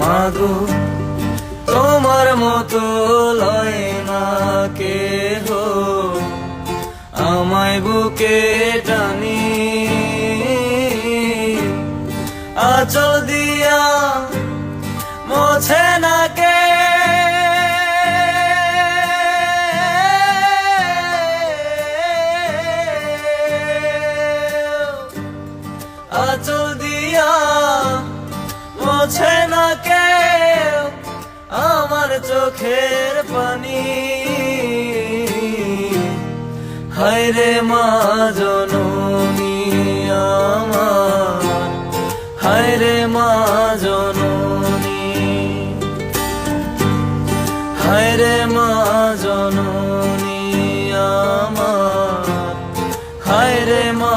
মাগো তোমার মতো লয় না কেহ আমায় বুকে টানি, আঁচল দিয়া মোছে না কে আঁচল দিয়া মোছে না কে আমার চোখের পানি। হায়রে মা জননী আমার, হায়রে মা জননী, হায়রে মা জননী আমার, হায়রে মা